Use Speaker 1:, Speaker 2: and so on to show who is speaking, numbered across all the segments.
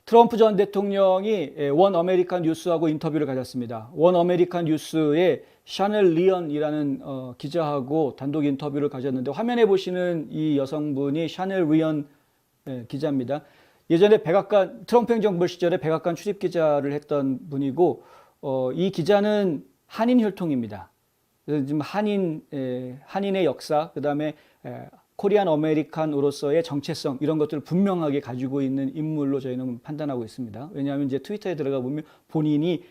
Speaker 1: 트럼프 전 대통령이 원 아메리칸 뉴스하고 인터뷰를 가졌습니다. 원 아메리칸 뉴스의 샤넬 리언이라는 기자하고 단독 인터뷰를 가졌는데 화면에 보시는 이 여성분이 샤넬 리언 기자입니다. 예전에 백악관 트럼프 행정부 시절에 백악관 출입 기자를 했던 분이고 이 기자는 한인 혈통입니다. 지금 한인의 역사, 그다음에 코리안 아메리칸으로서의 정체성 이런 것들을 분명하게 가지고 있는 인물로 저희는 판단하고 있습니다. 왜냐하면 이제 트위터에 들어가 보면 본인의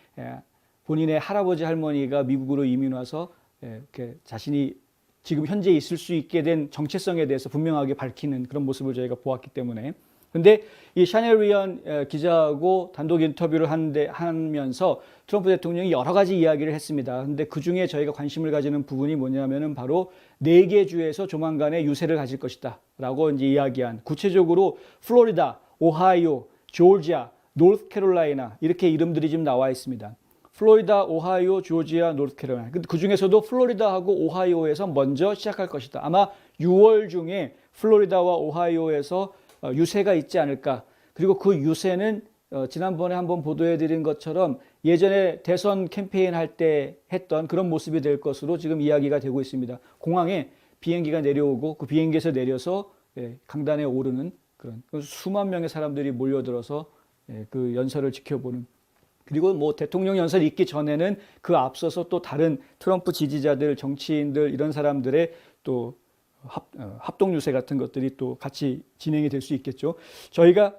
Speaker 1: 할아버지 할머니가 미국으로 이민 와서 이렇게 자신이 지금 현재 있을 수 있게 된 정체성에 대해서 분명하게 밝히는 그런 모습을 저희가 보았기 때문에. 근데 이 샤넬 리언 기자하고 단독 인터뷰를 하면서 트럼프 대통령이 여러 가지 이야기를 했습니다. 근데 그 중에 저희가 관심을 가지는 부분이 뭐냐면은 바로 4개 주에서 조만간에 유세를 가질 것이다 라고 이제 이야기한, 구체적으로 플로리다, 오하이오, 조지아, 노스캐롤라이나 이렇게 이름들이 지금 나와 있습니다. 플로리다, 오하이오, 조지아, 노스캐롤라이나. 그 중에서도 플로리다하고 오하이오에서 먼저 시작할 것이다. 아마 6월 중에 플로리다와 오하이오에서 유세가 있지 않을까. 그리고 그 유세는 지난번에 한번 보도해 드린 것처럼 예전에 대선 캠페인 할 때 했던 그런 모습이 될 것으로 지금 이야기가 되고 있습니다. 공항에 비행기가 내려오고 그 비행기에서 내려서 강단에 오르는 그런 수만 명의 사람들이 몰려들어서 그 연설을 지켜보는, 그리고 뭐 대통령 연설이 있기 전에는 그 앞서서 또 다른 트럼프 지지자들, 정치인들 이런 사람들의 또 합동 유세 같은 것들이 또 같이 진행이 될 수 있겠죠. 저희가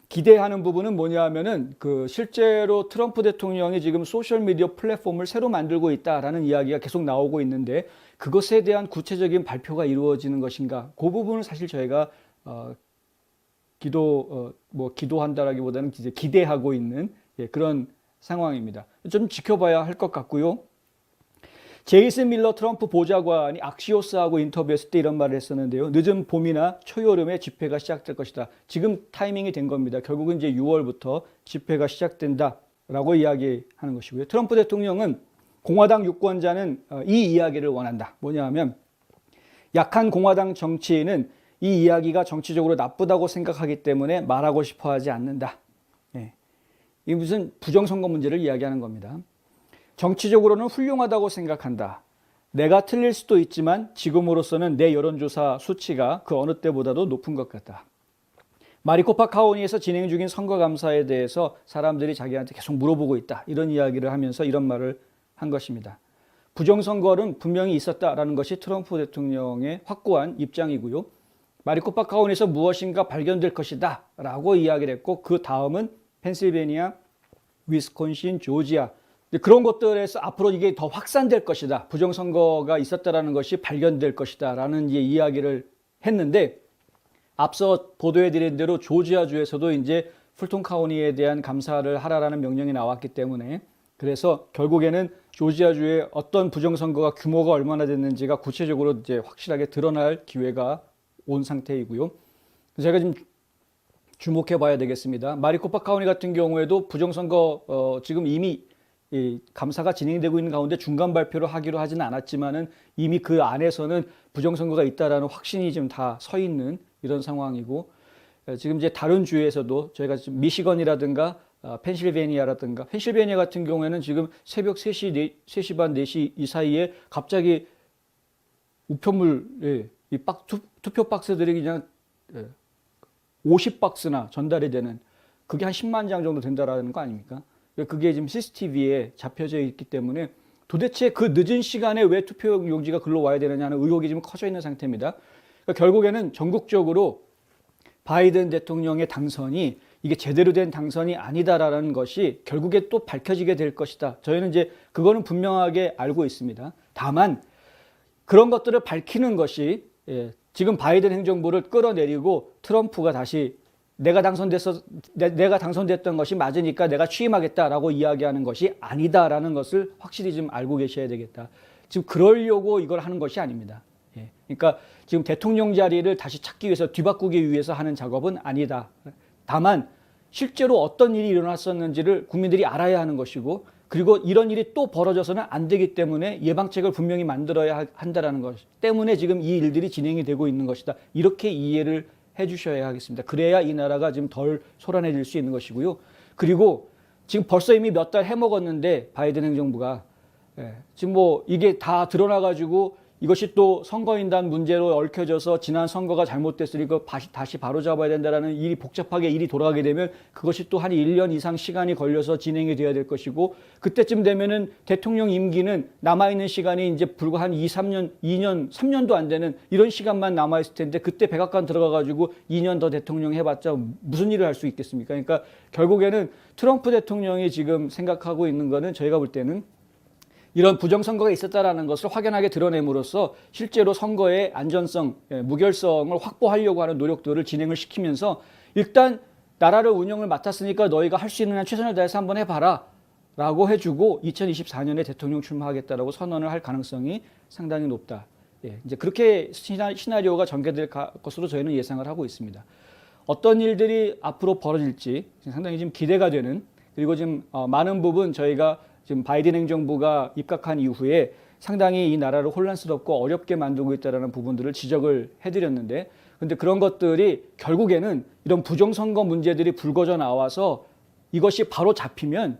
Speaker 1: 기대하는 부분은 뭐냐 하면은 실제로 트럼프 대통령이 지금 소셜미디어 플랫폼을 새로 만들고 있다라는 이야기가 계속 나오고 있는데 그것에 대한 구체적인 발표가 이루어지는 것인가, 그 부분을 사실 저희가 기도한다라기보다는 이제 기대하고 있는 그런 상황입니다. 좀 지켜봐야 할 것 같고요. 제이슨 밀러 트럼프 보좌관이 악시오스하고 인터뷰했을 때 이런 말을 했었는데요. 늦은 봄이나 초여름에 집회가 시작될 것이다. 지금 타이밍이 된 겁니다. 결국은 이제 6월부터 집회가 시작된다라고 이야기하는 것이고요. 트럼프 대통령은 공화당 유권자는 이 이야기를 원한다. 뭐냐 하면 약한 공화당 정치인은 이 이야기가 정치적으로 나쁘다고 생각하기 때문에 말하고 싶어 하지 않는다. 이게 무슨 부정선거 문제를 이야기하는 겁니다. 정치적으로는 훌륭하다고 생각한다. 내가 틀릴 수도 있지만 지금으로서는 내 여론조사 수치가 그 어느 때보다도 높은 것 같다. 마리코파 카운티에서 진행 중인 선거감사에 대해서 사람들이 자기한테 계속 물어보고 있다. 이런 이야기를 하면서 이런 말을 한 것입니다. 부정선거는 분명히 있었다라는 것이 트럼프 대통령의 확고한 입장이고요. 마리코파 카운티에서 무엇인가 발견될 것이다 라고 이야기를 했고, 그 다음은 펜실베니아, 위스콘신, 조지아, 그런 것들에서 앞으로 이게 더 확산될 것이다. 부정선거가 있었다라는 것이 발견될 것이다. 라는 이제 이야기를 했는데, 앞서 보도해드린 대로 조지아주에서도 이제 풀톤 카운티에 대한 감사를 하라라는 명령이 나왔기 때문에, 그래서 결국에는 조지아주의 어떤 부정선거가 규모가 얼마나 됐는지가 구체적으로 이제 확실하게 드러날 기회가 온 상태이고요. 제가 지금 주목해 봐야 되겠습니다. 마리코파 카운티 같은 경우에도 부정선거 지금 이미 감사가 진행되고 있는 가운데 중간 발표를 하기로 하지는 않았지만은 이미 그 안에서는 부정선거가 있다라는 확신이 지금 다 서 있는 이런 상황이고, 지금 이제 다른 주에서도 저희가 지금 미시건이라든가 펜실베니아라든가, 펜실베니아 같은 경우에는 지금 새벽 3시 반, 4시 이 사이에 갑자기 우편물, 투표 박스들이 그냥 50박스나 전달이 되는, 그게 한 10만 장 정도 된다라는 거 아닙니까? 그게 지금 CCTV에 잡혀져 있기 때문에 도대체 그 늦은 시간에 왜 투표 용지가 글로 와야 되느냐는 의혹이 지금 커져 있는 상태입니다. 그러니까 결국에는 전국적으로 바이든 대통령의 당선이 이게 제대로 된 당선이 아니다라는 것이 결국에 또 밝혀지게 될 것이다. 저희는 이제 그거는 분명하게 알고 있습니다. 다만 그런 것들을 밝히는 것이 지금 바이든 행정부를 끌어내리고 트럼프가 다시 내가 당선됐던 것이 맞으니까 내가 취임하겠다라고 이야기하는 것이 아니다라는 것을 확실히 좀 알고 계셔야 되겠다. 지금 그러려고 이걸 하는 것이 아닙니다. 그러니까 지금 대통령 자리를 다시 찾기 위해서, 뒤바꾸기 위해서 하는 작업은 아니다. 다만 실제로 어떤 일이 일어났었는지를 국민들이 알아야 하는 것이고, 그리고 이런 일이 또 벌어져서는 안 되기 때문에 예방책을 분명히 만들어야 한다는 것 때문에 지금 이 일들이 진행이 되고 있는 것이다. 이렇게 이해를 해주셔야 하겠습니다. 그래야 이 나라가 좀 덜 소란해질 수 있는 것이고요. 그리고 지금 벌써 이미 몇 달 해먹었는데 바이든 행정부가 지금 뭐 이게 다 드러나가지고 이것이 또 선거인단 문제로 얽혀져서 지난 선거가 잘못됐으니까 다시 바로잡아야 된다라는 일이 복잡하게 일이 돌아가게 되면 그것이 또 한 1년 이상 시간이 걸려서 진행이 돼야 될 것이고 그때쯤 되면은 대통령 임기는 남아있는 시간이 이제 불과 한 2년, 3년도 안 되는 이런 시간만 남아있을 텐데 그때 백악관 들어가가지고 2년 더 대통령 해봤자 무슨 일을 할 수 있겠습니까? 그러니까 결국에는 트럼프 대통령이 지금 생각하고 있는 거는 저희가 볼 때는 이런 부정선거가 있었다라는 것을 확연하게 드러냄으로써 실제로 선거의 안전성, 무결성을 확보하려고 하는 노력들을 진행을 시키면서 일단 나라를 운영을 맡았으니까 너희가 할 수 있는 한 최선을 다해서 한번 해봐라 라고 해주고 2024년에 대통령 출마하겠다라고 선언을 할 가능성이 상당히 높다. 이제 그렇게 시나리오가 전개될 것으로 저희는 예상을 하고 있습니다. 어떤 일들이 앞으로 벌어질지 상당히 지금 기대가 되는 그리고 지금 많은 부분 저희가 지금 바이든 행정부가 입각한 이후에 상당히 이 나라를 혼란스럽고 어렵게 만들고 있다는 부분들을 지적을 해드렸는데 근데 그런 것들이 결국에는 이런 부정선거 문제들이 불거져 나와서 이것이 바로 잡히면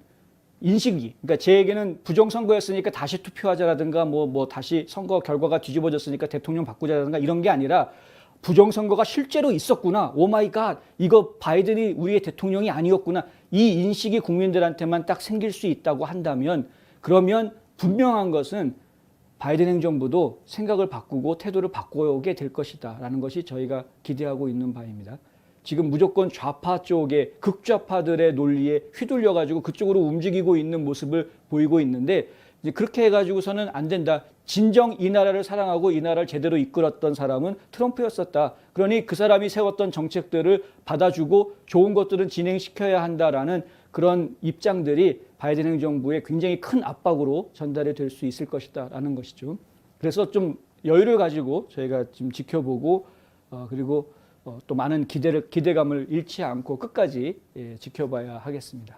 Speaker 1: 인식이 그러니까 제에게는 부정선거였으니까 다시 투표하자라든가 뭐 다시 선거 결과가 뒤집어졌으니까 대통령 바꾸자라든가 이런 게 아니라 부정선거가 실제로 있었구나. 오 마이 갓. 이거 바이든이 우리의 대통령이 아니었구나. 이 인식이 국민들한테만 딱 생길 수 있다고 한다면 그러면 분명한 것은 바이든 행정부도 생각을 바꾸고 태도를 바꾸게 될 것이다 라는 것이 저희가 기대하고 있는 바입니다. 지금 무조건 좌파 쪽에 극좌파들의 논리에 휘둘려 가지고 그쪽으로 움직이고 있는 모습을 보이고 있는데 이제 그렇게 해가지고서는 안 된다. 진정 이 나라를 사랑하고 이 나라를 제대로 이끌었던 사람은 트럼프였었다. 그러니 그 사람이 세웠던 정책들을 받아주고 좋은 것들은 진행시켜야 한다라는 그런 입장들이 바이든 행정부에 굉장히 큰 압박으로 전달이 될 수 있을 것이다라는 것이죠. 그래서 좀 여유를 가지고 저희가 지금 지켜보고 그리고 또 많은 기대감을 잃지 않고 끝까지 지켜봐야 하겠습니다.